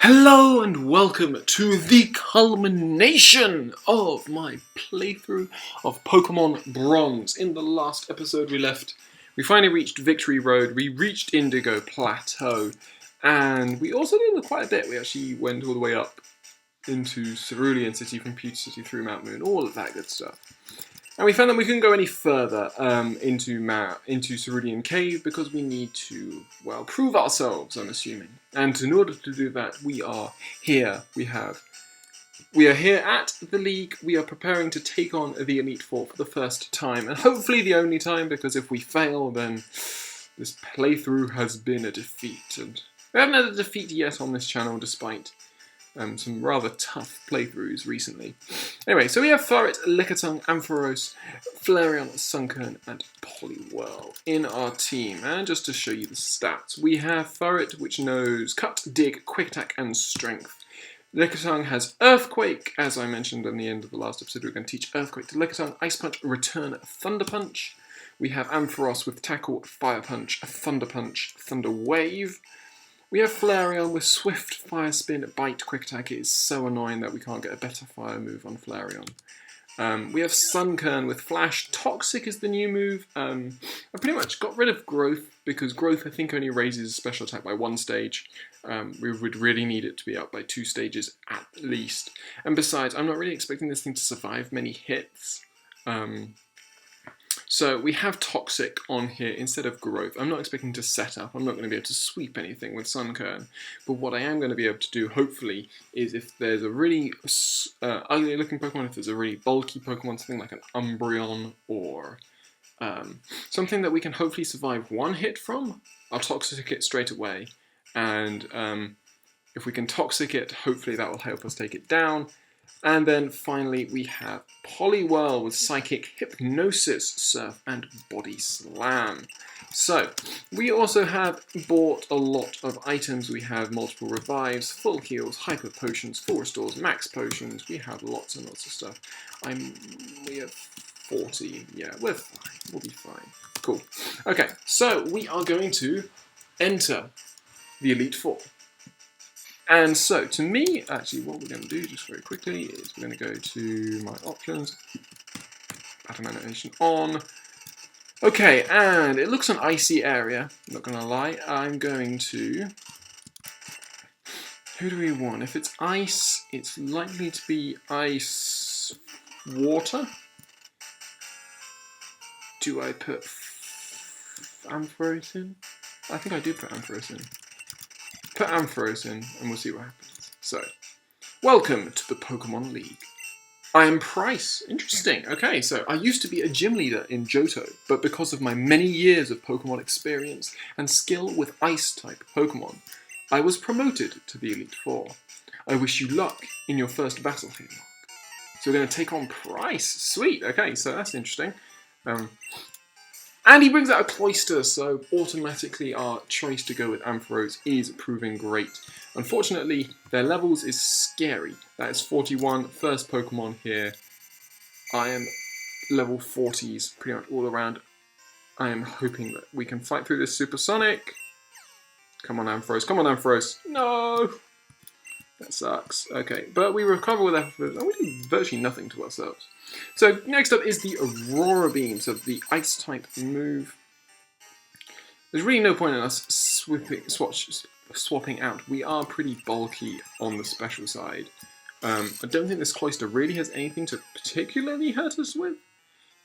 Hello and welcome to the culmination of my playthrough of Pokemon Bronze. In the last episode we finally reached Victory Road, we reached Indigo Plateau, and we also did quite a bit. We actually went all the way up into Cerulean City from Pewter City through Mount Moon, all of that good stuff. And we found that we couldn't go any further into Cerulean Cave because we need to, well, prove ourselves, I'm assuming. And in order to do that, we are here. We are here at the League. We are preparing to take on the Elite Four for the first time, and hopefully the only time, because if we fail, then this playthrough has been a defeat. And we haven't had a defeat yet on this channel, despite some rather tough playthroughs recently. Anyway, so we have Furret, Lickitung, Ampharos, Flareon, Sunkern, and Poliwhirl in our team. And just to show you the stats, we have Furret, which knows Cut, Dig, Quick Attack, and Strength. Lickitung has Earthquake. As I mentioned in the end of the last episode, we're going to teach Earthquake to Lickitung, Ice Punch, Return, Thunder Punch. We have Ampharos with Tackle, Fire Punch, Thunder Wave. We have Flareon with Swift, Fire Spin, Bite, Quick Attack. It is so annoying that we can't get a better fire move on Flareon. We have Sunkern with Flash. Toxic is the new move. I pretty much got rid of Growth, because Growth I think only raises special attack by 1 stage. We would really need it to be up by 2 stages at least. And besides, I'm not really expecting this thing to survive many hits. So we have Toxic on here instead of Growth. I'm not expecting to set up. I'm not going to be able to sweep anything with Sunkern. But what I am going to be able to do, hopefully, is if there's a really ugly looking Pokemon, if there's a really bulky Pokemon, something like an Umbreon or something that we can hopefully survive 1 hit from, I'll Toxic it straight away. And if we can Toxic it, hopefully that will help us take it down. And then finally we have Poliwhirl with Psychic, Hypnosis, Surf, and Body Slam. So, we also have bought a lot of items. We have multiple revives, full heals, hyper potions, full restores, max potions. We have lots and lots of stuff. We have 40. Yeah, we're fine. We'll be fine. Cool. Okay, so we are going to enter the Elite Four. And so, to me, actually, what we're going to do, just very quickly, is we're going to go to my options, pattern animation on. Okay, and it looks an icy area, not going to lie. I'm going to... Who do we want? If it's ice, it's likely to be ice water. Do I put Ampharos in? I think I do put Ampharos in. Put Ampharos in, and we'll see what happens. So, welcome to the Pokemon League. I am Price. Interesting. Okay, so I used to be a gym leader in Johto, but because of my many years of Pokemon experience and skill with Ice-type Pokemon, I was promoted to the Elite Four. I wish you luck in your first battle here, Mark. So we're going to take on Price. Sweet. Okay, so that's interesting. And he brings out a Cloyster, so automatically our choice to go with Ampharos is proving great. Unfortunately, their levels is scary. That is 41, first Pokemon here. I am level 40s pretty much all around. I am hoping that we can fight through this Supersonic. Come on, Ampharos. Come on, Ampharos. No! That sucks. Okay, but we recover with Ampharos, and we do virtually nothing to ourselves. So next up is the Aurora Beam, so the Ice-type move. There's really no point in us swapping out. We are pretty bulky on the special side. I don't think this Cloyster really has anything to particularly hurt us with.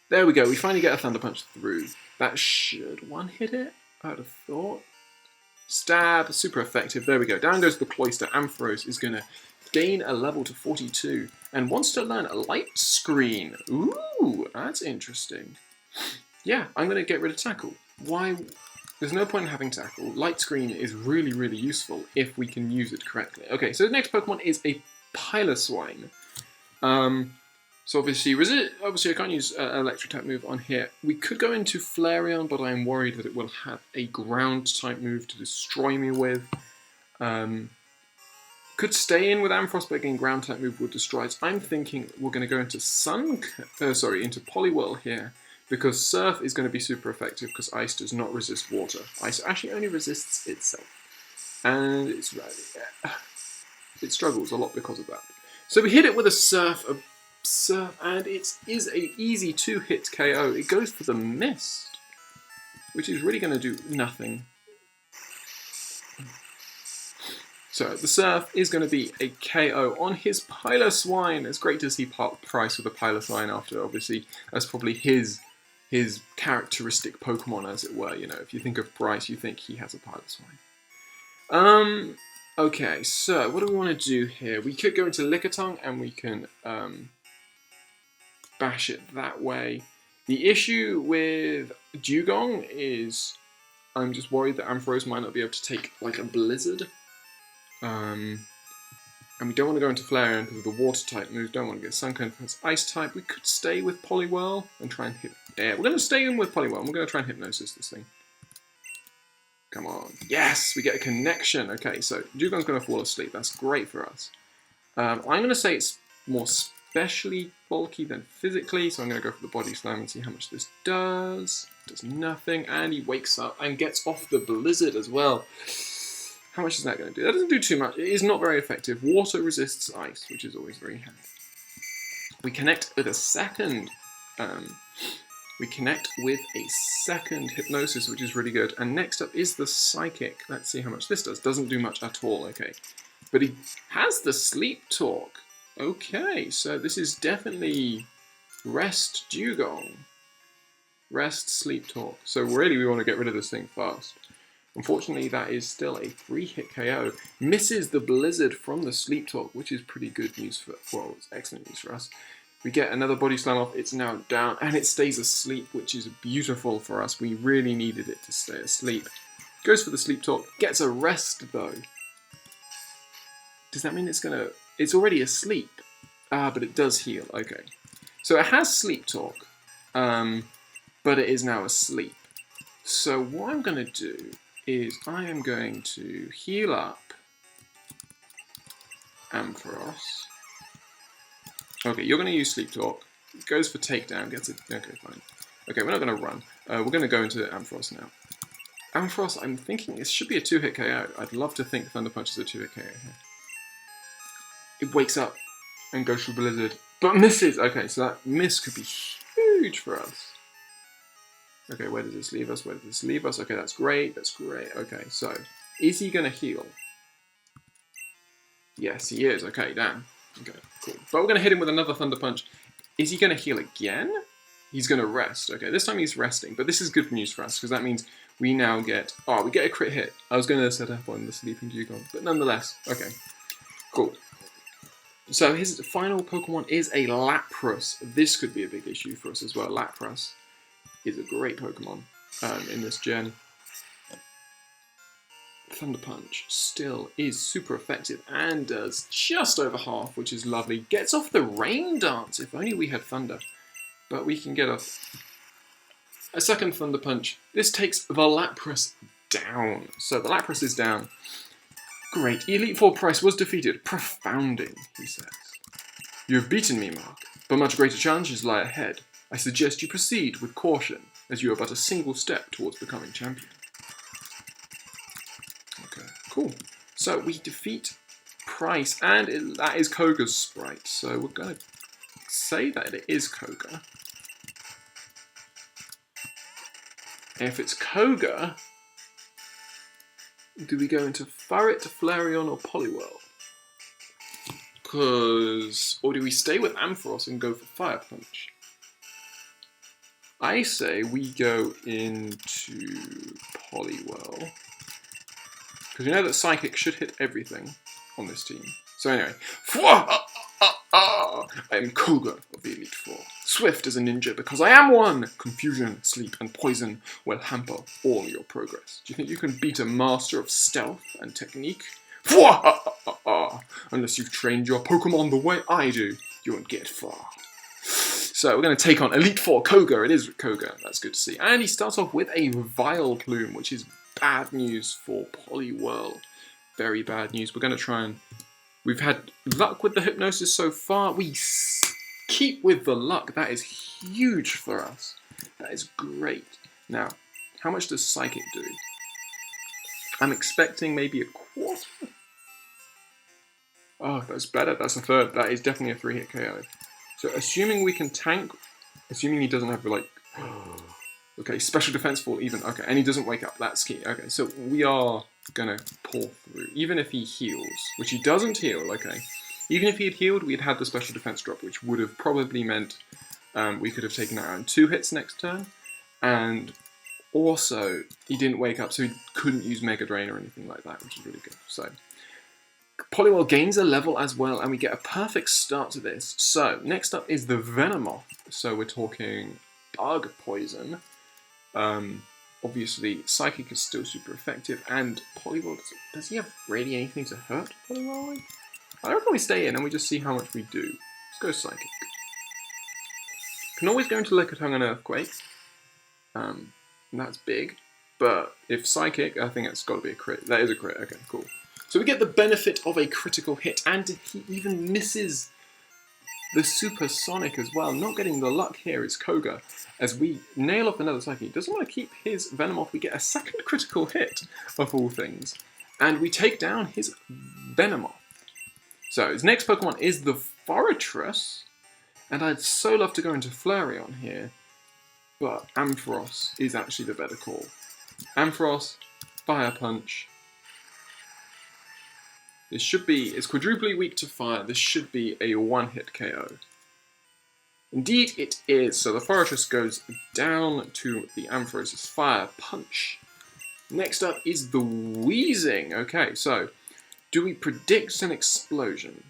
There we go, we finally get a Thunder Punch through. That should one-hit it, I would have thought. Stab, super effective. There we go. Down goes the Cloyster. Ampharos is going to gain a level to 42 and wants to learn a Light Screen. Ooh, that's interesting. Yeah, I'm going to get rid of Tackle. Why? There's no point in having Tackle. Light Screen is really, really useful if we can use it correctly. Okay, so the next Pokemon is a Piloswine. So obviously I can't use an electric type move on here. We could go into Flareon, but I'm worried that it will have a ground type move to destroy me with. Could stay in with Ampharos, but again, ground type move would destroy us. I'm thinking we're going to go into into Poliwhirl here, because Surf is going to be super effective because Ice does not resist water. Ice actually only resists itself. And it's right there. it struggles a lot because of that. So we hit it with a Surf, and it is a easy 2-hit KO. It goes for the Mist, which is really going to do nothing. So the Surf is going to be a KO on his Piloswine. It's great to see Price with a Piloswine after, obviously, that's probably his characteristic Pokemon, as it were. You know, if you think of Bryce, you think he has a Piloswine. Okay, so what do we want to do here? We could go into Lickitung and we can bash it that way. The issue with Dewgong is I'm just worried that Ampharos might not be able to take like a Blizzard. And we don't want to go into Flareon because of the water type moves. Don't want to get Sunkern for its ice type. We could stay with Poliwhirl and try and hit. Yeah, we're going to stay in with Poliwhirl and we're going to try and Hypnosis this thing. Come on. Yes, we get a connection. Okay, so Dewgong's going to fall asleep. That's great for us. I'm going to say it's more specially bulky than physically, so I'm going to go for the Body Slam and see how much this does. Does nothing, and he wakes up and gets off the Blizzard as well. How much is that going to do? That doesn't do too much. It is not very effective. Water resists ice, which is always very handy. We connect with a second... Hypnosis, which is really good. And next up is the Psychic. Let's see how much this does. Doesn't do much at all, okay. But he has the Sleep Talk. Okay, so this is definitely Rest Dewgong. Rest Sleep Talk. So really we want to get rid of this thing fast. Unfortunately, that is still a 3-hit KO. Misses the Blizzard from the Sleep Talk, which is pretty good news for, well, it's excellent news for us. We get another Body Slam off, it's now down, and it stays asleep, which is beautiful for us. We really needed it to stay asleep. Goes for the Sleep Talk, gets a rest though. Does that mean it's already asleep? Ah, but it does heal, okay. So it has Sleep Talk, but it is now asleep. So what I'm going to do is I am going to heal up Ampharos. Okay, you're going to use Sleep Talk. Goes for Takedown, gets it. Okay, fine. Okay, we're not going to run. We're going to go into Ampharos now. Ampharos, I'm thinking this should be a 2-hit KO. I'd love to think Thunder Punch is a 2-hit KO here. It wakes up and goes for Blizzard, but misses. Okay, so that miss could be huge for us. Okay, where does this leave us? Where does this leave us? Okay, that's great. That's great. Okay, so is he going to heal? Yes, he is. Okay, damn. Okay, cool. But we're going to hit him with another Thunder Punch. Is he going to heal again? He's going to rest. Okay, this time he's resting. But this is good news for us, because that means we now get... Oh, we get a crit hit. I was going to set up on the Sleeping Dewgong, but nonetheless. Okay, cool. So his final Pokemon is a Lapras. This could be a big issue for us as well. Lapras is a great Pokemon in this gen. Thunder Punch still is super effective and does just over half, which is lovely. Gets off the Rain Dance. If only we had Thunder. But we can get a second Thunder Punch. This takes the Lapras down. So the Lapras is down. Great. Elite Four Price was defeated. Profounding, he says. You have beaten me, Mark, but much greater challenges lie ahead. I suggest you proceed with caution, as you are but a single step towards becoming champion. Okay, cool. So we defeat Price, and that is Koga's sprite. So we're going to say that it is Koga. If it's Koga, do we go into Furret, Flareon, or Poliwhirl? Or do we stay with Ampharos and go for Fire Punch? I say we go into Poliwhirl. Because we know that Psychic should hit everything on this team. So anyway. I am Koga of the Elite Four. Swift as a ninja because I am one! Confusion, sleep, and poison will hamper all your progress. Do you think you can beat a master of stealth and technique? Unless you've trained your Pokemon the way I do, you won't get far. So we're going to take on Elite Four Koga. It is Koga. That's good to see. And he starts off with a Vileplume, which is bad news for Poliwhirl. Very bad news. We're going to try and... We've had luck with the Hypnosis so far. We keep with the luck. That is huge for us. That is great. Now, how much does Psychic do? I'm expecting maybe a quarter. Oh, that's better. That's a third. That is definitely a 3-hit KO. So assuming we can tank, assuming he doesn't have like, okay, special defense fall even. Okay, and he doesn't wake up. That's key. Okay, so we are gonna pull through, even if he heals, which he doesn't heal. Okay, even if he had healed, we'd had the special defense drop, which would have probably meant we could have taken around 2 hits next turn, and also he didn't wake up, so he couldn't use Mega Drain or anything like that, which is really good. So Poliwhirl gains a level as well, and we get a perfect start to this. So next up is the Venomoth. So we're talking Bug Poison. Obviously, Psychic is still super effective, and Poliwhirl, does he have really anything to hurt Poliwhirl? I reckon we stay in and we just see how much we do. Let's go Psychic. Can always go into Lickitung and Earthquake. And that's big. But if Psychic, I think it's got to be a crit. That is a crit. Okay, cool. So we get the benefit of a critical hit, and he even misses the Supersonic as well. Not getting the luck here is Koga. As we nail off another Psychic, he doesn't want to keep his Venomoth. We get a second critical hit, of all things. And we take down his Venomoth. So his next Pokemon is the Forretress. And I'd so love to go into Flareon here, but Ampharos is actually the better call. Ampharos, Fire Punch. This should be, it's quadruply weak to fire, this should be a 1-hit KO. Indeed it is, so the Forretress goes down to the Ampharos' Fire Punch. Next up is the Weezing. Okay, so do we predict an explosion?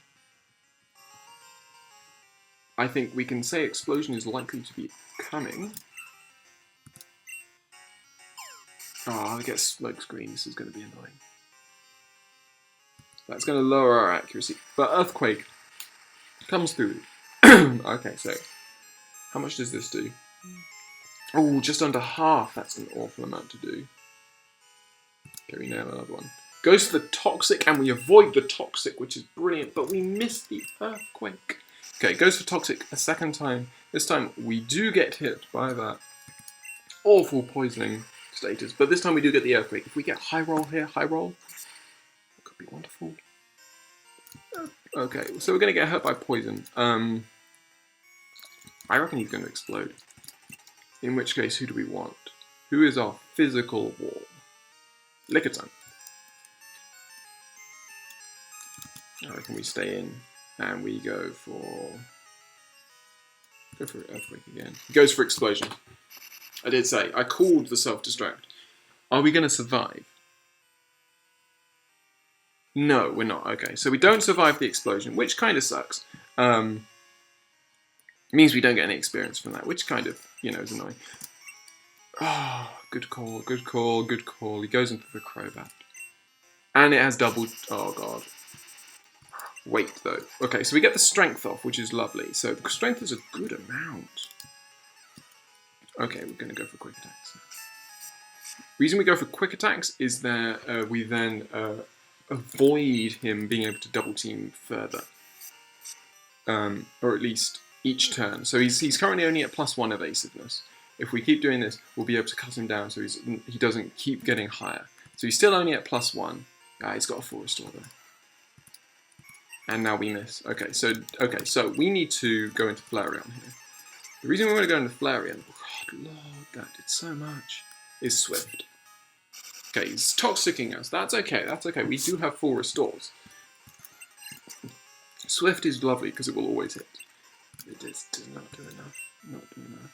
I think we can say explosion is likely to be coming. Oh, I get smoke screen. This is going to be annoying. That's going to lower our accuracy. But Earthquake comes through. Okay, so how much does this do? Oh, just under half. That's an awful amount to do. Okay, we nail another one. Goes for the Toxic, and we avoid the Toxic, which is brilliant, but we miss the Earthquake. Okay, goes for Toxic a second time. This time we do get hit by that awful poisoning status, but this time we do get the Earthquake. If we get High Roll here, High Roll, that could be wonderful. Okay, so we're going to get hurt by poison. I reckon he's going to explode. In which case, who do we want? Who is our physical wall? Lickitung. I reckon we stay in. And we go for Earthquake again. He goes for Explosion. I did say, I called the Self-Destruct. Are we going to survive? No, we're not. Okay, so we don't survive the Explosion, which kind of sucks. Means we don't get any experience from that, which kind of, you know, is annoying. Oh, good call, good call, good call. He goes into the Crobat. And it has double... Oh, God. Weight though. Okay, so we get the strength off, which is lovely. So the strength is a good amount. Okay, we're going to go for quick attacks. Reason we go for quick attacks is that we then avoid him being able to double team further, or at least each turn. So he's currently only at +1 evasiveness. If we keep doing this, we'll be able to cut him down so he doesn't keep getting higher. So he's still only at +1. He's got a full restore there. And now we miss. Okay, so we need to go into Flareon here. The reason we want to go into Flareon, oh God, Lord, that did so much, is Swift. Okay, he's Toxicking us. That's okay, that's okay. We do have full restores. Swift is lovely because it will always hit. It does not do enough. Not do enough.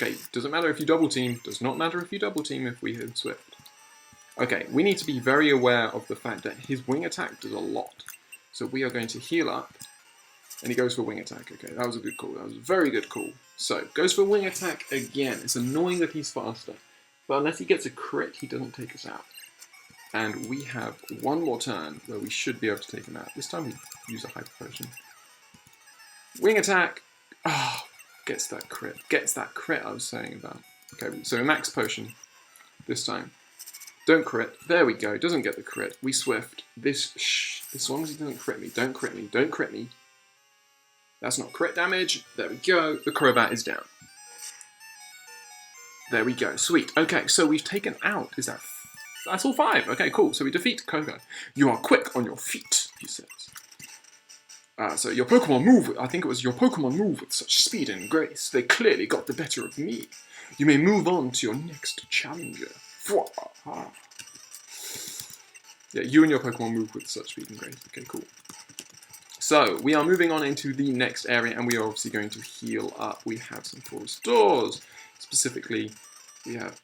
Okay, doesn't matter if you double team. Does not matter if you double team if we hit Swift. Okay, we need to be very aware of the fact that his wing attack does a lot. So we are going to heal up, and he goes for wing attack. Okay, that was a good call. That was a very good call. So, goes for wing attack again. It's annoying that he's faster, but unless he gets a crit, he doesn't take us out. And we have one more turn where we should be able to take him out. This time we use a Hyper Potion. Wing attack! Oh, gets that crit. Gets that crit I was saying about. Okay, so Max Potion this time. Don't crit. There we go. Doesn't get the crit. We Swift. As long as he doesn't crit me. Don't crit me. Don't crit me. That's not crit damage. There we go. The Crobat is down. There we go. Sweet. Okay, so we've taken out... That's all 5. Okay, cool. So we defeat Koga. You are quick on your feet, he says. So your Pokemon move, I think it was your Pokemon move with such speed and grace. They clearly got the better of me. You may move on to your next challenger. Yeah, you and your Pokemon move with such speed and grace. Okay, cool. So, we are moving on into the next area, and we are obviously going to heal up. We have some full restores. Specifically, we have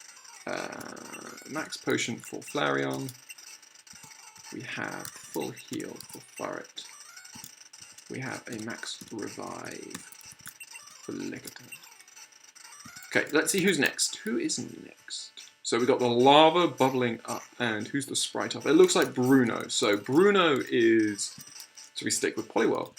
Max Potion for Flareon. We have Full Heal for Furret. We have a Max Revive for Lickitung. Okay, let's see who's next. Who is next? So we got the lava bubbling up, and who's the sprite up? It looks like Bruno. So Bruno is... So we stick with Poliwhirl.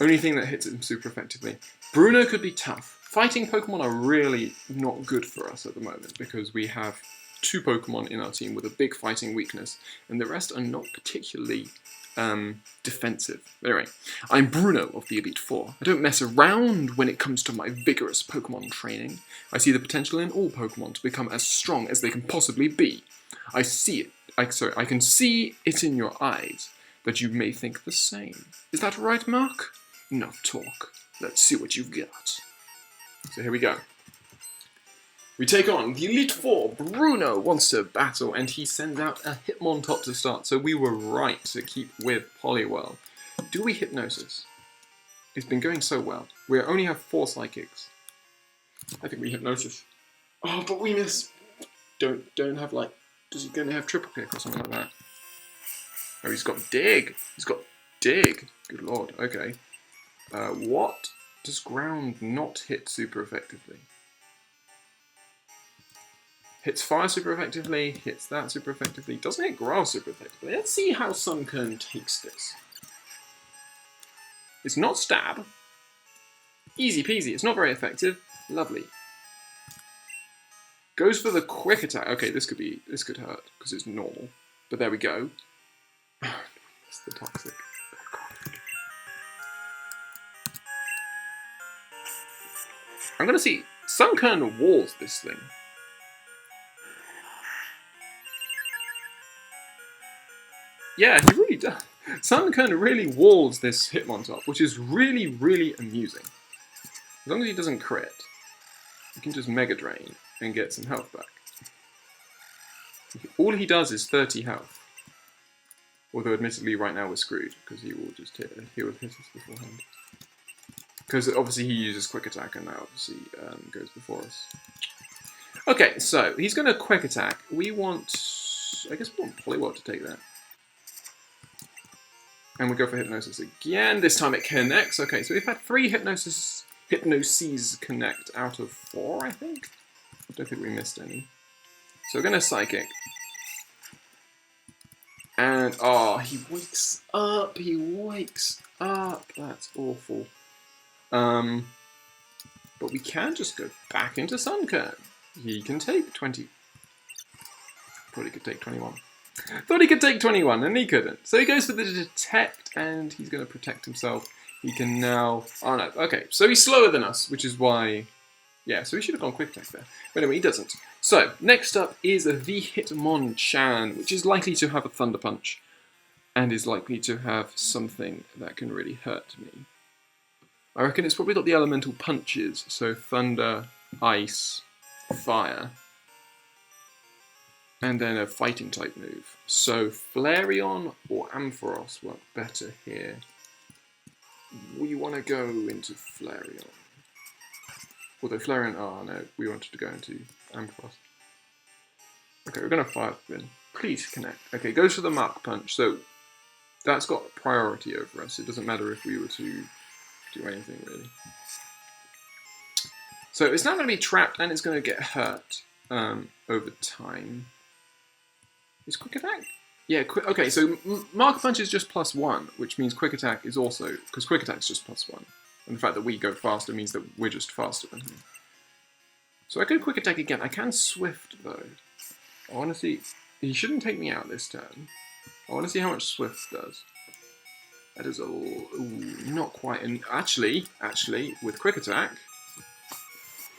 Only thing that hits him super effectively. Bruno could be tough. Fighting Pokemon are really not good for us at the moment, because we have 2 Pokemon in our team with a big fighting weakness, and the rest are not particularly defensive. Anyway, I'm Bruno of the Elite Four. I don't mess around when it comes to my vigorous Pokemon training. I see the potential in all Pokemon to become as strong as they can possibly be. I can see it in your eyes, but you may think the same. Is that right, Mark? Enough talk. Let's see what you've got. So here we go. We take on the Elite Four. Bruno wants to battle, and he sends out a Hitmontop to start, so we were right to keep with Poliwhirl. Do we Hypnosis? It's been going so well. We only have 4 Psychics. I think we Hypnosis. Oh, but we miss. Don't have, like... Does he going to have Triple Kick or something like that? Oh, he's got Dig. He's got Dig. Good lord. Okay. What does Ground not hit super effectively? Hits Fire super effectively, hits that super effectively, doesn't hit Grass super effectively. Let's see how Sunkern takes this. It's not Stab. Easy peasy, it's not very effective. Lovely. Goes for the Quick Attack. Okay, this could hurt, because it's normal. But there we go. That's the Toxic. I'm gonna see. Sunkern walls this thing. Yeah, he really does. Sunkern really walls this Hitmontop, which is really, really amusing. As long as he doesn't crit, he can just Mega Drain and get some health back. All he does is 30 health. Although admittedly right now we're screwed, because he will just hit us beforehand. Because obviously he uses Quick Attack, and that obviously goes before us. Okay, so he's going to Quick Attack. We want... I guess we want Poliwhirl to take that. And we go for Hypnosis again. This time it connects. Okay, so we've had 3 Hypnoses connect out of 4, I think. I don't think we missed any. So we're going to Psychic. And, oh, he wakes up. He wakes up. That's awful. But we can just go back into Sunkern. He can take 20. Probably could take 21. Thought he could take 21, and he couldn't. So he goes for the Detect, and he's going to protect himself. He can now... Oh, no. Okay, so he's slower than us, which is why... Yeah, so he should have gone Quick Attack there. But anyway, he doesn't. So, next up is the Hitmonchan, which is likely to have a Thunder Punch, and is likely to have something that can really hurt me. I reckon it's probably got the elemental punches, so Thunder, Ice, Fire... and then a fighting type move. So Flareon or Ampharos work better here. We want to go into Flareon. Although Flareon, oh no, we wanted to go into Ampharos. Okay, we're going to Fire Spin. Please connect. Okay, goes for the Mark Punch. So that's got priority over us. It doesn't matter if we were to do anything really. So it's now going to be trapped and it's going to get hurt over time. Is Quick Attack? Yeah, okay, so Mark Punch is just +1, which means Quick Attack is also... Because Quick Attack is just +1. And the fact that we go faster means that we're just faster than him. So I can Quick Attack again. I can Swift, though. I want to see... He shouldn't take me out this turn. I want to see how much Swift does. That is a... Ooh, not quite... Actually, with Quick Attack...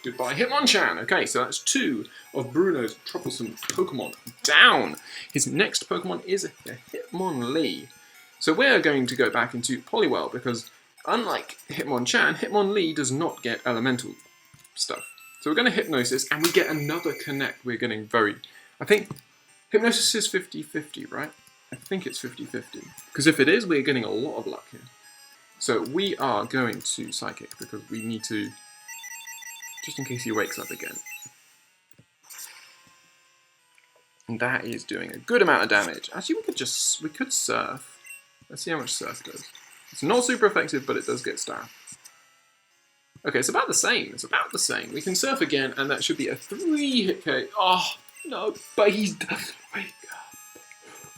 Goodbye, Hitmonchan! Okay, so that's 2 of Bruno's troublesome Pokemon down. His next Pokemon is a Hitmonlee. So we're going to go back into Poliwhirl because unlike Hitmonchan, Hitmonlee does not get elemental stuff. So we're going to Hypnosis and we get another Connect. We're getting very... I think Hypnosis is 50-50, right? I think it's 50-50. Because if it is, we're getting a lot of luck here. So we are going to Psychic because we need to... just in case he wakes up again. And that is doing a good amount of damage. Actually, we could Surf. Let's see how much Surf does. It's not super effective, but it does get staff. Okay, it's about the same. It's about the same. We can Surf again, and that should be a 3-hit KO. Oh, no, but he doesn't wake up.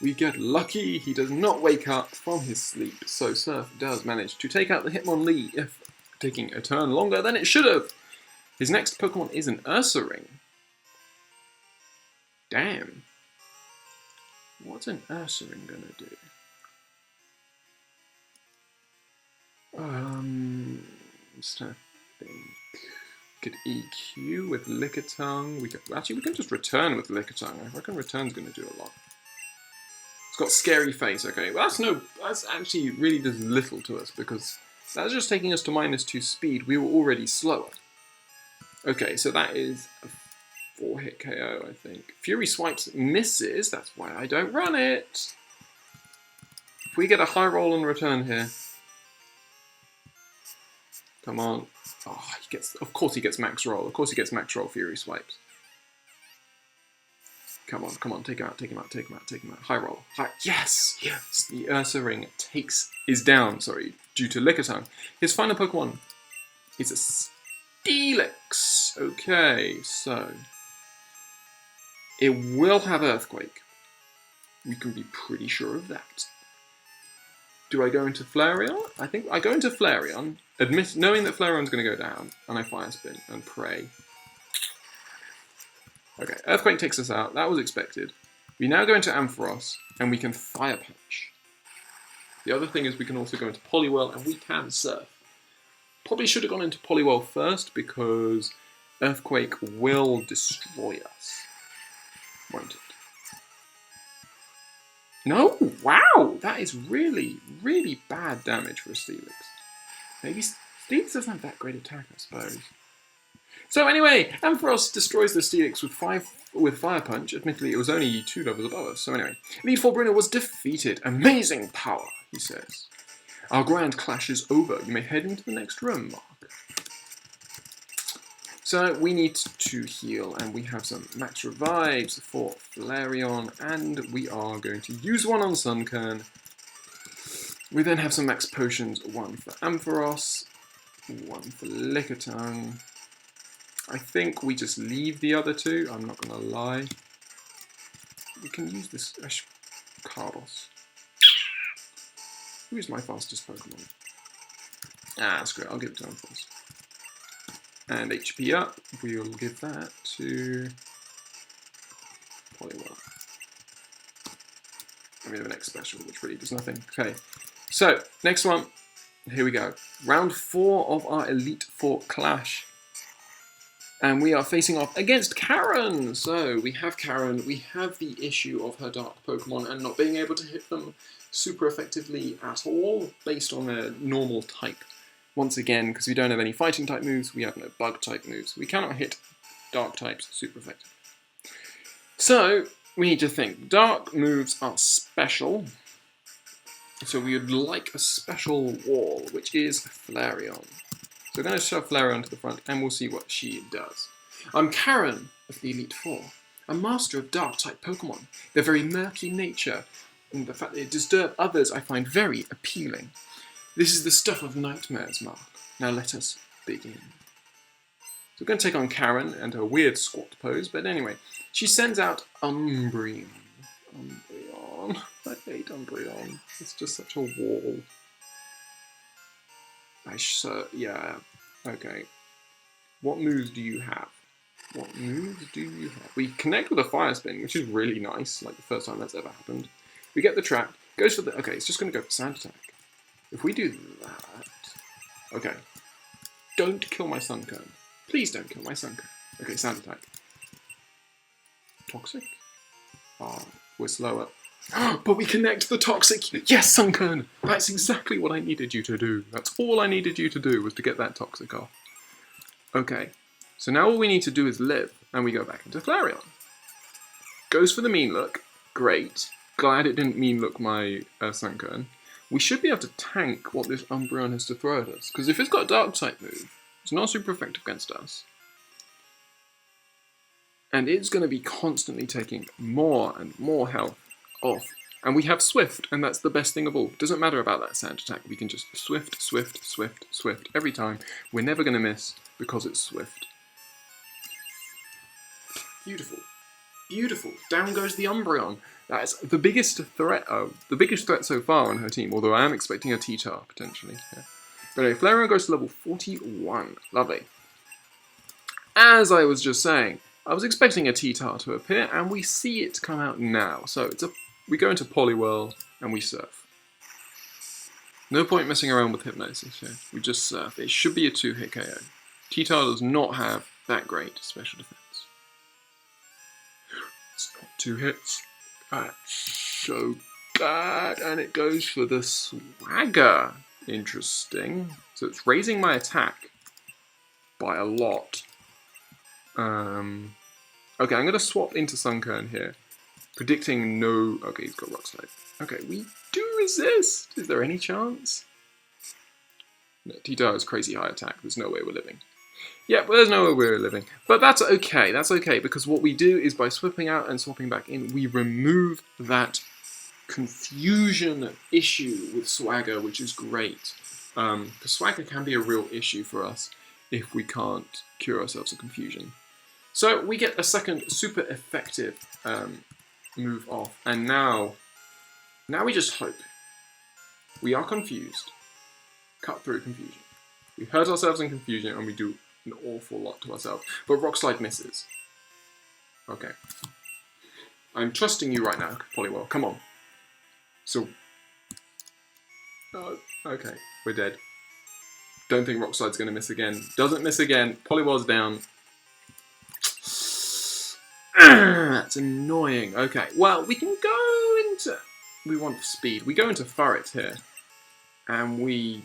We get lucky. He does not wake up from his sleep, so Surf does manage to take out the Hitmonlee, if taking a turn longer than it should have. His next Pokemon is an Ursaring. Damn. What's an Ursaring gonna do? Just trying to think. Could EQ with Lickitung. We can just return with Lickitung. I reckon return's gonna do a lot. It's got Scary Face. Okay, well that's actually really does little to us because that's just taking us to -2 speed. We were already slower. Okay, so that is a 4-hit KO, I think. Fury Swipes misses, that's why I don't run it. If we get a high roll and return here. Come on. Oh, of course he gets max roll. Of course he gets max roll Fury Swipes. Come on, take him out. High roll. Yes! Yes! The Ursaring is down, due to Lickitung. His final Pokemon is a Steelix. Okay, so it will have Earthquake. We can be pretty sure of that. Do I go into Flareon? I think I go into Flareon, knowing that Flareon's going to go down, and I Fire Spin and pray. Okay, Earthquake takes us out. That was expected. We now go into Ampharos, and we can Fire Punch. The other thing is we can also go into Poliwhirl, and we can Surf. Probably should have gone into Poliwhirl first because Earthquake will destroy us, won't it? No! Wow! That is really, really bad damage for a Steelix. Maybe Steelix doesn't have that great attack, I suppose. So anyway, Ampharos destroys the Steelix with Fire Punch. Admittedly, it was only 2 levels above us. So anyway, Elite Four Bruno was defeated. Amazing power, he says. Our grand clash is over. You may head into the next room, Mark. So we need to heal, and we have some max revives for Flareon, and we are going to use one on Sunkern. We then have some max potions, one for Ampharos, one for Lickitung. I think we just leave the other two, I'm not going to lie. We can use this Cardos. Who's my fastest Pokemon? That's great, I'll give it to Ampharos. And HP up, we'll give that to Poliwhirl. And we have an X special, which really does nothing. Okay, so next one, here we go. Round 4 of our Elite Four Clash. And we are facing off against Karen. So we have Karen, we have the issue of her dark Pokemon and not being able to hit them super effectively at all, based on a normal type. Once again, because we don't have any fighting type moves, we have no bug type moves. We cannot hit dark types super effectively. So, we need to think. Dark moves are special. So we would like a special wall, which is Flareon. So we're going to shove Flareon to the front, and we'll see what she does. I'm Karen of the Elite Four, a master of dark type Pokemon. Their very murky nature, and the fact that they disturb others, I find very appealing. This is the stuff of nightmares, Mark. Now let us begin. So we're going to take on Karen and her weird squat pose, but anyway, she sends out Umbreon. Umbreon. I hate Umbreon. It's just such a wall. Yeah, okay. What moves do you have? What moves do you have? We connect with a Fire Spin, which is really nice, like the first time that's ever happened. We get the trap, goes for the... Okay, it's just going to go for Sand Attack. If we do that... Okay. Don't kill my Sunkern. Please don't kill my Sunkern. Okay, Sand Attack. Toxic? Ah, we're slower. But we connect the toxic. Yes, Sunkern! That's exactly what I needed you to do. That's all I needed you to do was to get that toxic off. Okay, so now all we need to do is live, and we go back into Flareon. Goes for the mean look. Great. Glad it didn't mean look my Sunkern. We should be able to tank what this Umbreon has to throw at us, because if it's got a Dark type move, it's not super effective against us. And it's going to be constantly taking more and more health off. And we have Swift, and that's the best thing of all. Doesn't matter about that sand attack, we can just Swift, Swift, Swift, Swift every time. We're never going to miss because it's Swift. Beautiful. Beautiful. Down goes the Umbreon. That's the biggest threat so far on her team, although I am expecting a T-Tar potentially. Yeah. But anyway, Flareon goes to level 41. Lovely. As I was just saying, I was expecting a T-Tar to appear, and we see it come out now. So we go into Poliwhirl, and we surf. No point messing around with Hypnosis here. We just surf. It should be a 2-hit KO. T-Tar does not have that great special defense. It's not 2 hits. That's so bad. And it goes for the Swagger. Interesting. So it's raising my attack by a lot. Okay, I'm going to swap into Sunkern here. Predicting no... Okay, he's got Rock Slide. Okay, we do resist. Is there any chance? No, T-Tar has crazy high attack. There's no way we're living. Yeah, but there's no way we're living. But that's okay. That's okay, because what we do is by swapping out and swapping back in, we remove that confusion issue with Swagger, which is great. Because Swagger can be a real issue for us if we can't cure ourselves of confusion. So we get a second super effective move off, and now we just hope. We are confused. Cut through confusion. We hurt ourselves in confusion, and we do an awful lot to ourselves. But Rock Slide misses. Okay. I'm trusting you right now, Poliwhirl. Come on. So... okay, we're dead. Don't think Rock Slide's going to miss again. Doesn't miss again. Poliwhirl's down. That's annoying. Okay, well, we can go into... We want speed. We go into Furret here. And we...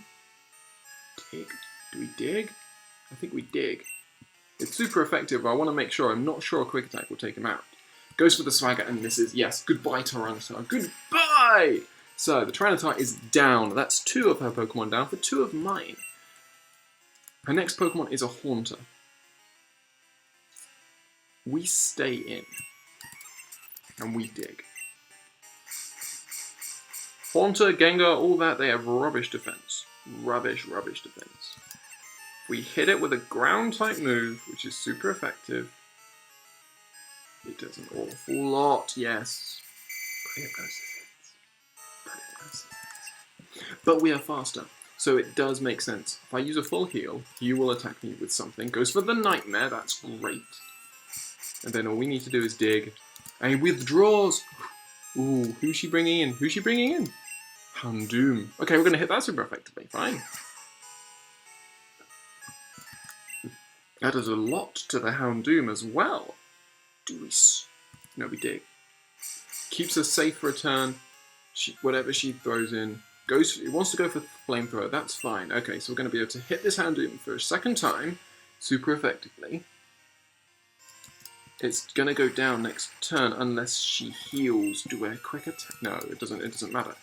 dig? Do we dig? I think we dig. It's super effective, but I want to make sure. I'm not sure a Quick Attack will take him out. Goes for the Swagger and misses. Yes, goodbye, Tyranitar. Goodbye! So, the Tyranitar is down. That's 2 of her Pokemon down for 2 of mine. Her next Pokemon is a Haunter. We stay in. And we dig. Haunter, Gengar, all that, they have rubbish defense. Rubbish defense. We hit it with a ground-type move, which is super effective. It does an awful lot, yes. But we are faster, so it does make sense. If I use a full heal, you will attack me with something. Goes for the Nightmare, that's great. And then all we need to do is dig. And he withdraws. Ooh, who's she bringing in? Who's she bringing in? Houndoom. Okay, we're going to hit that super effectively. Fine. That does a lot to the Houndoom as well. Do we... No, we dig. Keeps us safe for a turn. Whatever she throws in. It wants to go for Flamethrower. That's fine. Okay, so we're going to be able to hit this Houndoom for a second time. Super effectively. It's going to go down next turn unless she heals. Do a quick attack? No, it doesn't matter.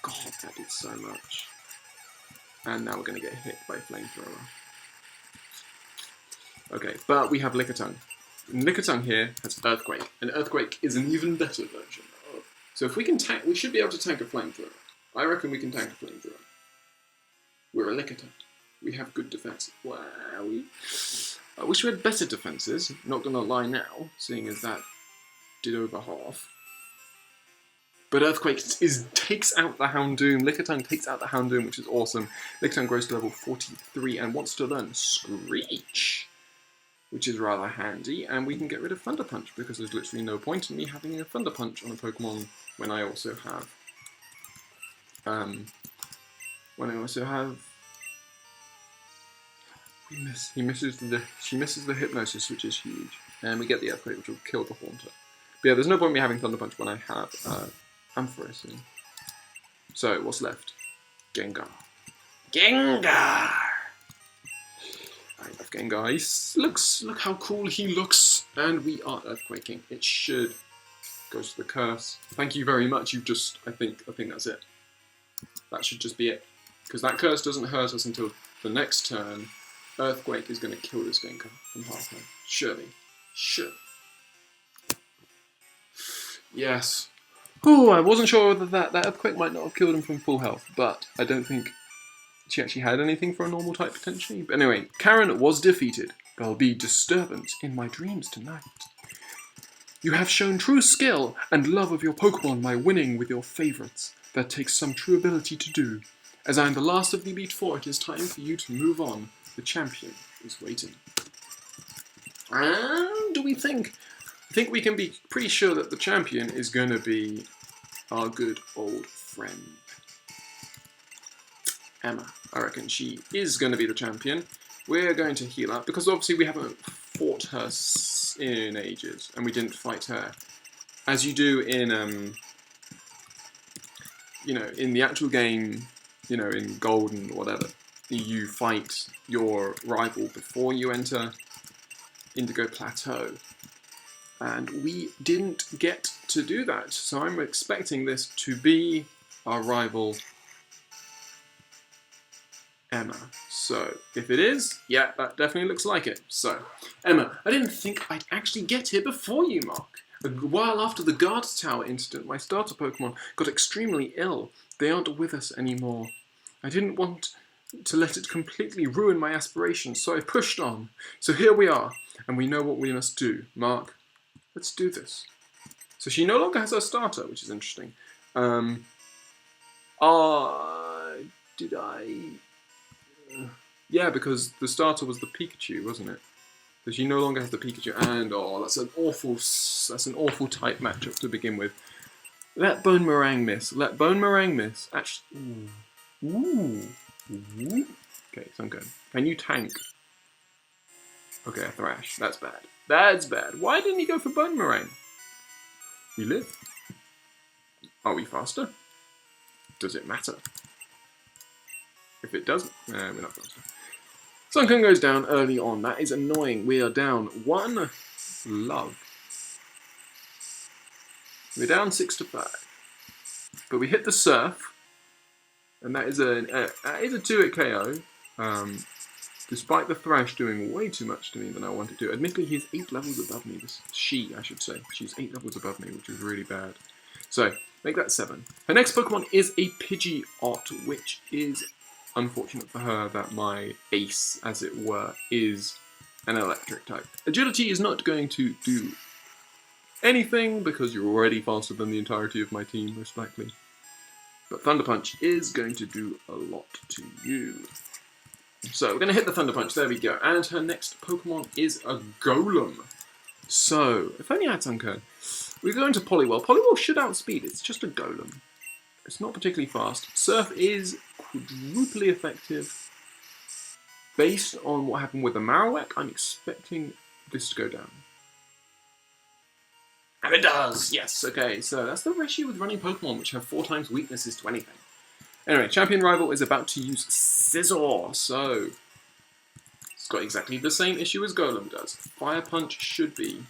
God, that did so much. And now we're going to get hit by Flamethrower. Okay, but we have Lickitung. And Lickitung here has Earthquake, and Earthquake is an even better version of... So if we can tank, we should be able to tank a Flamethrower. I reckon we can tank a Flamethrower. We're a Lickitung. We have good defense. Wow, I wish we had better defenses, not gonna lie now, seeing as that did over half. But Earthquake takes out the Houndoom. Lickitung takes out the Houndoom, which is awesome. Lickitung grows to level 43 and wants to learn Screech, which is rather handy, and we can get rid of Thunder Punch, because there's literally no point in me having a Thunder Punch on a Pokemon when I also have... She misses the Hypnosis, which is huge, and we get the Earthquake, which will kill the Haunter. But yeah, there's no point in me having Thunder Punch when I have Ampharos in. So, what's left? Gengar. Gengar! I love Gengar. Look how cool he looks. And we are Earthquaking. It should go to the curse. Thank you very much. I think that's it. That should just be it. Because that curse doesn't hurt us until the next turn. Earthquake is going to kill this Gengar from half health. Surely. Yes. Oh, I wasn't sure whether that Earthquake might not have killed him from full health, but I don't think she actually had anything for a normal type potentially. But anyway, Karen was defeated. There'll be disturbance in my dreams tonight. You have shown true skill and love of your Pokemon by winning with your favourites. That takes some true ability to do. As I am the last of the Elite Four, it is time for you to move on. The champion is waiting. And do we think? I think we can be pretty sure that the champion is going to be our good old friend Emma. I reckon she is going to be the champion. We're going to heal up because obviously we haven't fought her in ages, and we didn't fight her as you do in in the actual game, in Golden or whatever. You fight your rival before you enter Indigo Plateau. And we didn't get to do that, so I'm expecting this to be our rival Emma. So, if it is, yeah, that definitely looks like it. So, Emma, I didn't think I'd actually get here before you, Mark. A while after the Guards Tower incident, my starter Pokemon got extremely ill. They aren't with us anymore. I didn't want to let it completely ruin my aspirations, so I pushed on. So here we are, and we know what we must do. Mark, let's do this. So she no longer has her starter, which is interesting. Did I... yeah, because the starter was the Pikachu, wasn't it? So she no longer has the Pikachu, and that's an awful tight matchup to begin with. Let Bone Meringue miss. Let Bone Meringue miss. Actually, ooh. Okay, Sunken. Can you tank? Okay, a Thrash. That's bad. That's bad. Why didn't he go for Bone Meringue? We live. Are we faster? Does it matter? If it doesn't, we're not faster. Sunken goes down early on. That is annoying. We are down 1 love. We're down 6-5. But we hit the Surf. And that is a 2-hit KO. Despite the Thrash doing way too much to me than I wanted to. Admittedly, he's 8 levels above me. She, I should say. She's 8 levels above me, which is really bad. So, make that 7. Her next Pokemon is a Pidgeot, which is unfortunate for her that my ace, as it were, is an electric type. Agility is not going to do anything because you're already faster than the entirety of my team, most likely. But Thunder Punch is going to do a lot to you. So we're going to hit the Thunder Punch, there we go. And her next Pokemon is a Golem. So, if only I had Sunkern. We go into Poliwhirl. Poliwhirl should outspeed, it's just a Golem. It's not particularly fast. Surf is quadruply effective. Based on what happened with the Marowak, I'm expecting this to go down. And it does! Yes, okay, so that's the issue with running Pokemon which have 4 times weaknesses to anything. Anyway, Champion Rival is about to use Scizor, so it's got exactly the same issue as Golem does. Fire Punch should be...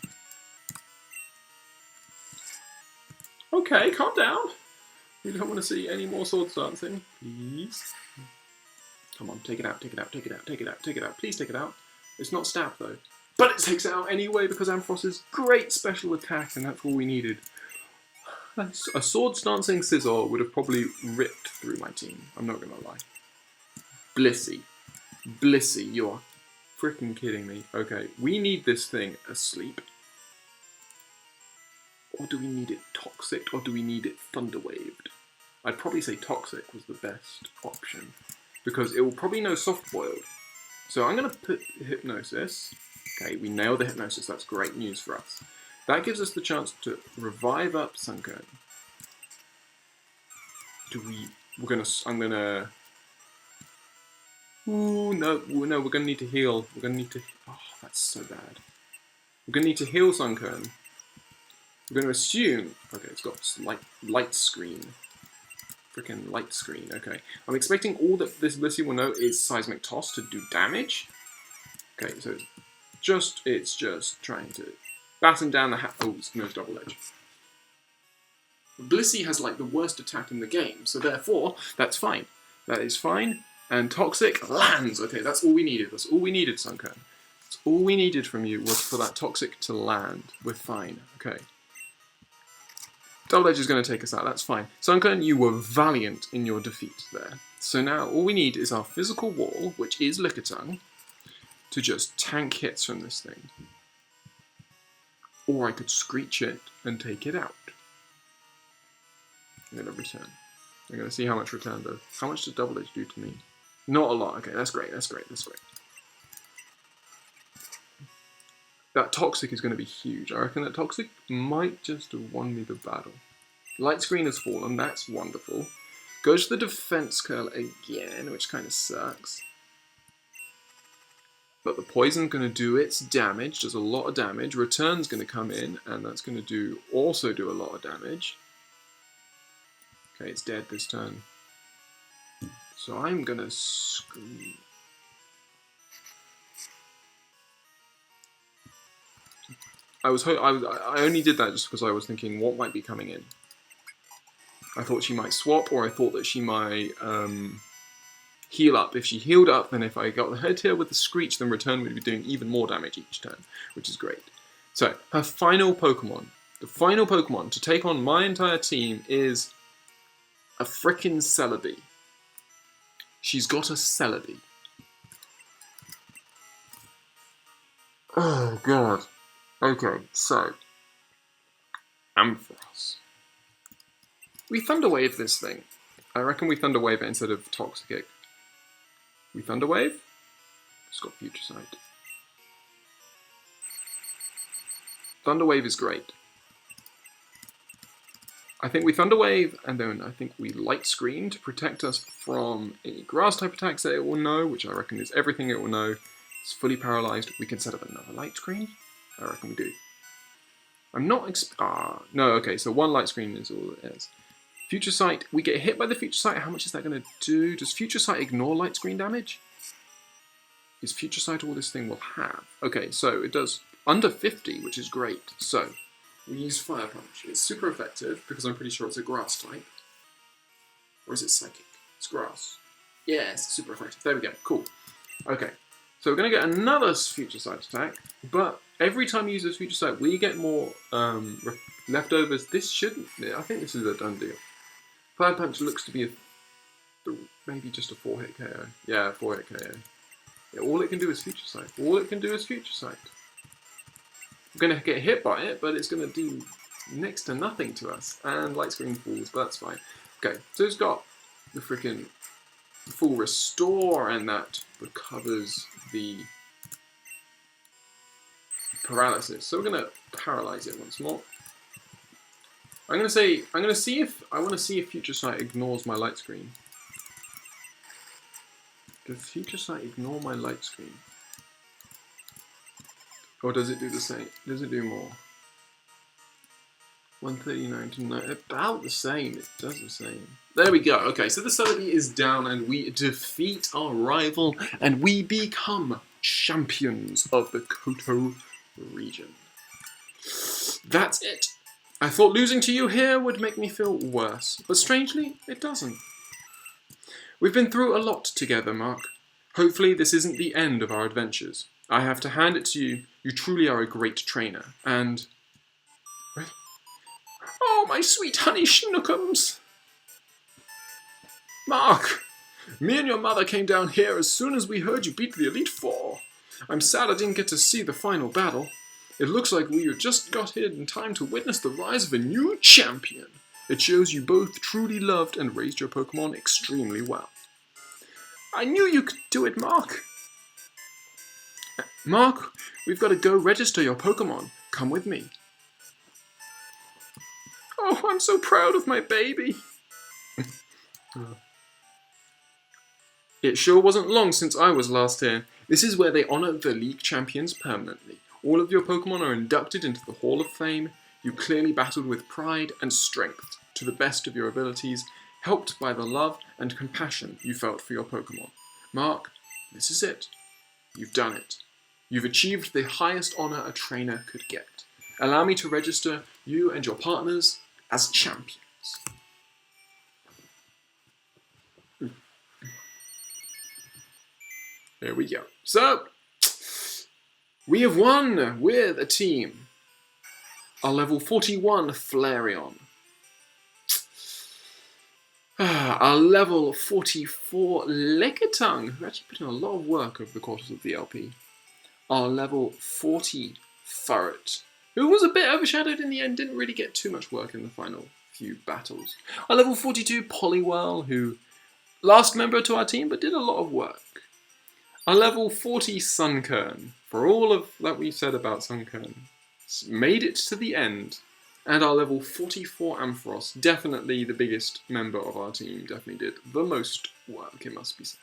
Okay, calm down. We don't want to see any more swords dancing, please. Come on, take it out, take it out, take it out, take it out, take it out. Please take it out. It's not stab though. But it takes it out anyway because Ampharos's great special attack, and that's all we needed. A swords dancing Scizor would have probably ripped through my team. I'm not going to lie. Blissey. Blissey, you are freaking kidding me. Okay, we need this thing asleep. Or do we need it toxic, or do we need it thunder waved? I'd probably say toxic was the best option, because it will probably know soft boiled. So I'm going to put Hypnosis. Okay, we nailed the Hypnosis, that's great news for us. That gives us the chance to revive up Sunkern. Ooh, no, we're gonna need to heal. Oh, that's so bad. We're gonna need to heal Sunkern. We're going to assume... Okay, it's got light screen. Freaking light screen, okay. I'm expecting all that this Blissey will know is Seismic Toss to do damage. Okay, so it's just trying to batten down the oh, it's no double edge. Blissey has like the worst attack in the game, so therefore, that's fine. That is fine. And Toxic lands. Okay, that's all we needed. That's all we needed, Sunkern. That's all we needed from you was for that Toxic to land. We're fine. Okay. Double Edge is going to take us out. That's fine. Sunkern, you were valiant in your defeat there. So now all we need is our physical wall, which is Lickitung, to just tank hits from this thing. Or I could Screech it and take it out. I'm going to return. I'm going to see how much return does. How much does Double Edge do to me? Not a lot. Okay, that's great. That's great. That's great. That Toxic is going to be huge. I reckon that Toxic might just have won me the battle. Light Screen has fallen. That's wonderful. Goes to the Defense Curl again, which kind of sucks. But the Poison's going to do its damage. Does a lot of damage. Return's going to come in, and that's going to also do a lot of damage. Okay, it's dead this turn. So I'm going to scream. I only did that just because I was thinking what might be coming in. I thought she might swap, or I thought that she might heal up. If she healed up, then if I got the head here with the Screech, then Return would be doing even more damage each turn, which is great. So, her final Pokemon. The final Pokemon to take on my entire team is a frickin' Celebi. She's got a Celebi. Oh, God. Okay, so, Ampharos. We Thunder Wave this thing. I reckon we Thunder Wave it instead of Toxic. We Thunder Wave? It's got Future Sight. Thunder Wave is great. I think we Thunder Wave, and then I think we Light Screen to protect us from any Grass type attacks that it will know, which I reckon is everything it will know. It's fully paralyzed. We can set up another Light Screen. I reckon we do. I'm not no, okay, so one Light Screen is all it is. Future Sight, we get hit by the Future Sight, how much is that going to do? Does Future Sight ignore Light Screen damage? Is Future Sight all this thing will have? Okay, so it does under 50, which is great. So, we use Fire Punch. It's super effective, because I'm pretty sure it's a Grass type. Or is it Psychic? It's Grass. Yeah, it's super effective. There we go, cool. Okay, so we're going to get another Future Sight attack, but every time you use this Future Sight, we get more leftovers. This shouldn't... I think this is a done deal. Fire Punch looks to be maybe just a 4-hit KO. Yeah, 4-hit KO. Yeah, all it can do is Future Sight. All it can do is Future Sight. We're going to get hit by it, but it's going to do next to nothing to us. And Light Screen falls, but that's fine. Okay, so it's got the freaking full Restore, and that recovers the paralysis. So we're going to paralyze it once more. I want to see if Future Sight ignores my Light Screen. Does Future Sight ignore my Light Screen? Or does it do the same? Does it do more? 139 to 9, about the same. It does the same. There we go. Okay, so the Celebi is down, and we defeat our rival, and we become champions of the Kanto region. That's it. I thought losing to you here would make me feel worse, but strangely, it doesn't. We've been through a lot together, Mark. Hopefully this isn't the end of our adventures. I have to hand it to you. You truly are a great trainer, and... Oh, my sweet honey schnookums! Mark! Me and your mother came down here as soon as we heard you beat the Elite Four. I'm sad I didn't get to see the final battle. It looks like we just got here in time to witness the rise of a new champion. It shows you both truly loved and raised your Pokemon extremely well. I knew you could do it, Mark. Mark, we've got to go register your Pokemon. Come with me. Oh, I'm so proud of my baby. It sure wasn't long since I was last here. This is where they honor the League Champions permanently. All of your Pokemon are inducted into the Hall of Fame. You clearly battled with pride and strength to the best of your abilities, helped by the love and compassion you felt for your Pokemon. Mark, this is it. You've done it. You've achieved the highest honor a trainer could get. Allow me to register you and your partners as champions. There we go. So, we have won with a team. Our level 41 Flareon. Our level 44 Lickitung, who actually put in a lot of work over the course of the LP. Our level 40 Furret, who was a bit overshadowed in the end, didn't really get too much work in the final few battles. Our level 42 Poliwhirl, who last member to our team but did a lot of work. Our level 40 Sunkern, for all of that we said about Sunkern, made it to the end. And our level 44 Ampharos, definitely the biggest member of our team, definitely did the most work, it must be said.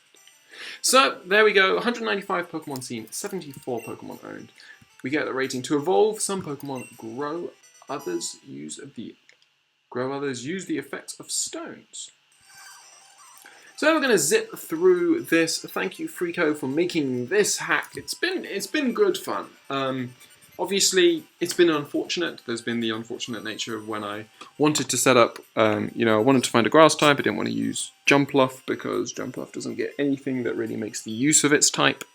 So, there we go, 195 Pokemon seen, 74 Pokemon owned. We get the rating to evolve, some Pokemon grow, others use the effects of stones. So we're going to zip through this. Thank you, Freako, for making this hack. It's been good fun. Obviously, it's been unfortunate. There's been the unfortunate nature of when I wanted to set up, I wanted to find a grass type. I didn't want to use Jumpluff because Jumpluff doesn't get anything that really makes the use of its type.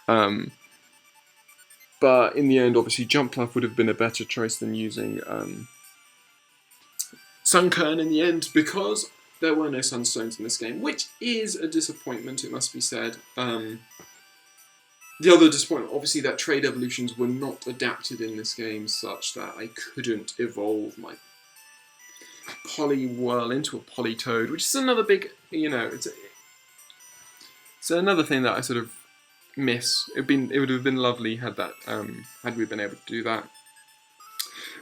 But in the end, obviously, Jumpluff would have been a better choice than using Sunkern in the end because there were no Sunstones in this game, which is a disappointment, it must be said. The other disappointment, obviously, that trade evolutions were not adapted in this game such that I couldn't evolve my Poliwhirl into a Politoed, which is another big, it's another thing that I sort of miss. It would have been lovely had we been able to do that.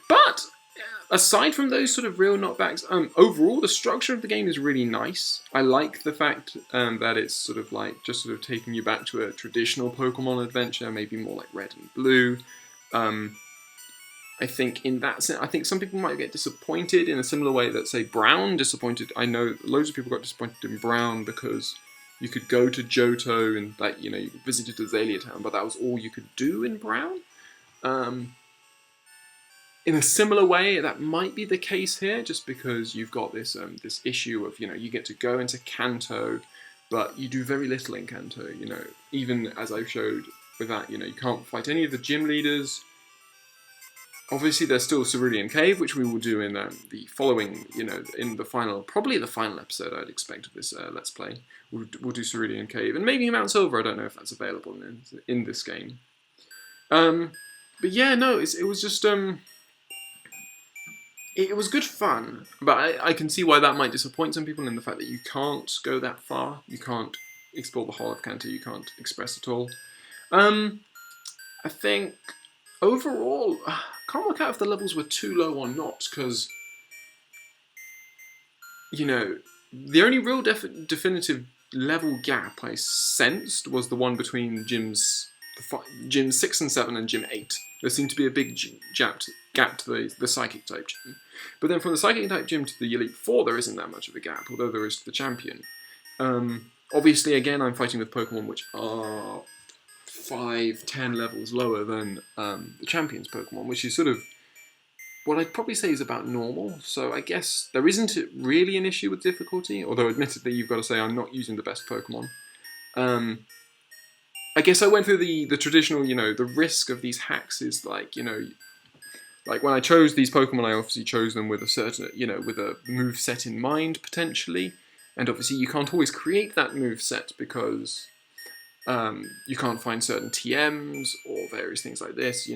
But aside from those sort of real knockbacks, overall the structure of the game is really nice. I like the fact that it's sort of like just sort of taking you back to a traditional Pokemon adventure, maybe more like Red and Blue. I think in that sense, I think some people might get disappointed in a similar way that, say, Brown disappointed. I know loads of people got disappointed in Brown because you could go to Johto and you visited Azalea Town, but that was all you could do in Brown. In a similar way, that might be the case here, just because you've got this this issue of, you get to go into Kanto, but you do very little in Kanto, Even as I showed with that, you can't fight any of the gym leaders. Obviously, there's still Cerulean Cave, which we will do in the following, in the final, probably the final episode, I'd expect, of this Let's Play. We'll do Cerulean Cave, and maybe Mount Silver. I don't know if that's available in this game. But yeah, no, it was just... It was good fun, but I can see why that might disappoint some people in the fact that you can't go that far. You can't explore the whole of Kanto, you can't express it all. I think, overall, I can't work out if the levels were too low or not, because, the only real definitive level gap I sensed was the one between gyms 6 and 7 and Gym 8. There seemed to be a big gap to the Psychic type gym. But then from the Psychic type gym to the Elite Four, there isn't that much of a gap, although there is to the Champion. Obviously, again, I'm fighting with Pokemon which are 5-10 levels lower than the Champion's Pokemon, which is sort of what I'd probably say is about normal. So I guess there isn't really an issue with difficulty, although admittedly you've got to say I'm not using the best Pokemon. I guess I went through the traditional, the risk of these hacks is like when I chose these Pokemon, I obviously chose them with a certain, with a move set in mind, potentially. And obviously you can't always create that move set because you can't find certain TMs or various things like this,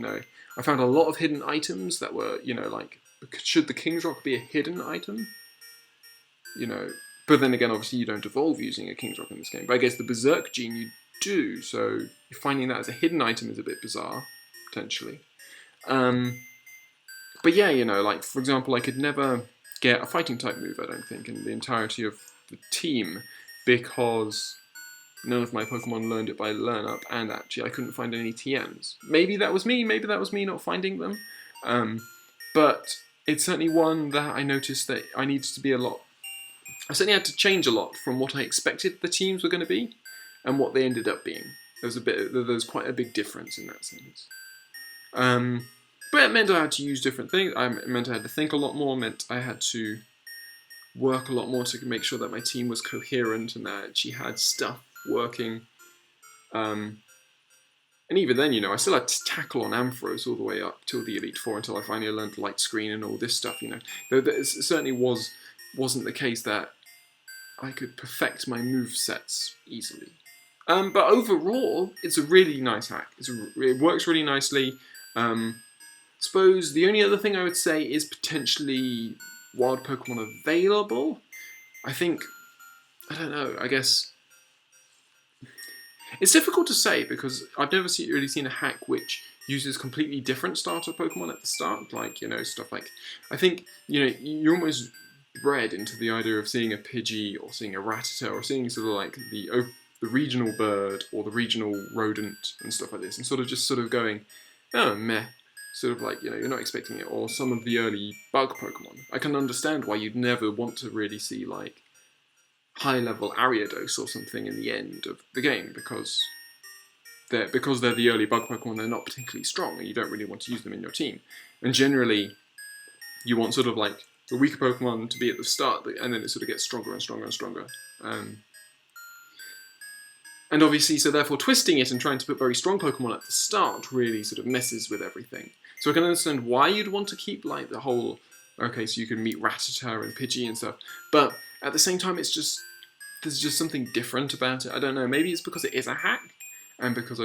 I found a lot of hidden items that were, like, should the King's Rock be a hidden item? But then again, obviously you don't evolve using a King's Rock in this game. But I guess the Berserk gene you do, so finding that as a hidden item is a bit bizarre, potentially. But yeah, like, for example, I could never get a fighting type move, I don't think, in the entirety of the team, because none of my Pokemon learned it by Learn Up, and actually I couldn't find any TMs. Maybe that was me not finding them. but it's certainly one that I noticed that I needed to be I certainly had to change a lot from what I expected the teams were going to be and what they ended up being. There's quite a big difference in that sense. But it meant I had to use different things. It meant I had to think a lot more. It meant I had to work a lot more to make sure that my team was coherent and that she had stuff working. And even then, I still had to tackle on Ampharos all the way up till the Elite Four until I finally learned light screen and all this stuff. Though it certainly wasn't the case that I could perfect my move sets easily. But overall, it's a really nice hack. It works really nicely. Suppose the only other thing I would say is potentially wild Pokemon available. I don't know, I guess it's difficult to say because I've never really seen a hack which uses completely different starter Pokemon at the start, like, stuff like, I think, you're almost bred into the idea of seeing a Pidgey or seeing a Rattata or seeing sort of like the regional bird or the regional rodent and stuff like this, and sort of going, oh, meh. Sort of like, you're not expecting it, or some of the early bug Pokemon. I can understand why you'd never want to really see, like, high-level Ariados or something in the end of the game, because they're the early bug Pokemon, they're not particularly strong, and you don't really want to use them in your team. And generally, you want sort of like the weaker Pokemon to be at the start, and then it sort of gets stronger and stronger and stronger. And obviously, so therefore twisting it and trying to put very strong Pokemon at the start really sort of messes with everything. So I can understand why you'd want to keep like the whole, okay, so you can meet Rattata and Pidgey and stuff, but at the same time there's just something different about it. I don't know, maybe it's because it is a hack, and because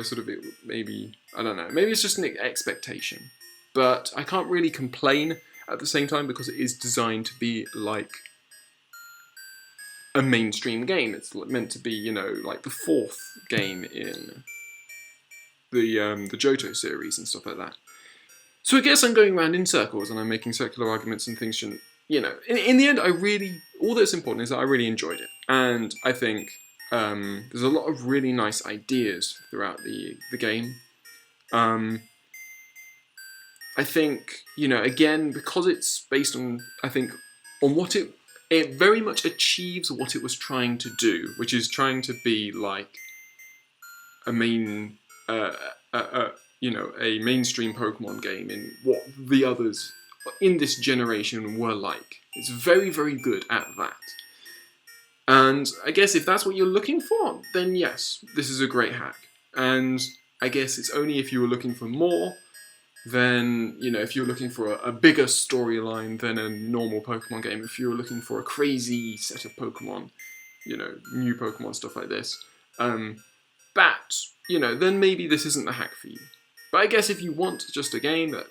maybe it's just an expectation. But I can't really complain at the same time because it is designed to be like a mainstream game. It's meant to be, like the fourth game in the Johto series and stuff like that. So I guess I'm going around in circles and I'm making circular arguments and things shouldn't, in the end, all that's important is that I really enjoyed it. And I think there's a lot of really nice ideas throughout the game. I think, again, because it's based on, on what it very much achieves what it was trying to do, which is trying to be like a mainstream Pokemon game in what the others in this generation were like. It's very, very good at that. And I guess if that's what you're looking for, then yes, this is a great hack. And I guess it's only if you were looking for more, then, if you're looking for a bigger storyline than a normal Pokemon game, if you're looking for a crazy set of Pokemon, new Pokemon, stuff like this, then maybe this isn't the hack for you. But I guess if you want just a game that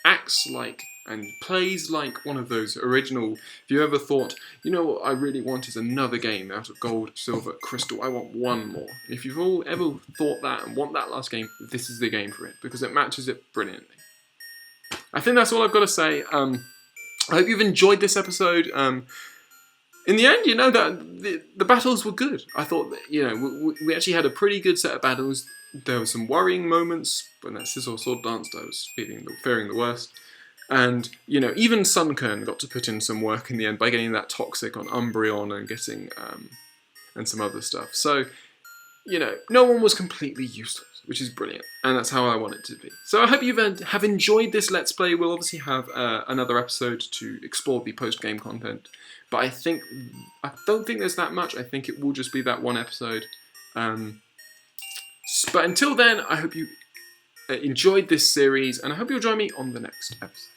acts like and plays like one of those original, if you ever thought, what I really want is another game out of Gold, Silver, Crystal, I want one more. And if you've all ever thought that and want that last game, this is the game for it, because it matches it brilliantly. I think that's all I've got to say. I hope you've enjoyed this episode. In the end, that the battles were good. I thought that, we actually had a pretty good set of battles. There were some worrying moments. When that Scizor Sword danced, I was fearing the worst. And, even Sunkern got to put in some work in the end by getting that Toxic on Umbreon and getting, and some other stuff. So, no one was completely useless, which is brilliant. And that's how I want it to be. So I hope you have enjoyed this Let's Play. We'll obviously have another episode to explore the post-game content. But I don't think there's that much. I think it will just be that one episode. But until then, I hope you enjoyed this series, and I hope you'll join me on the next episode.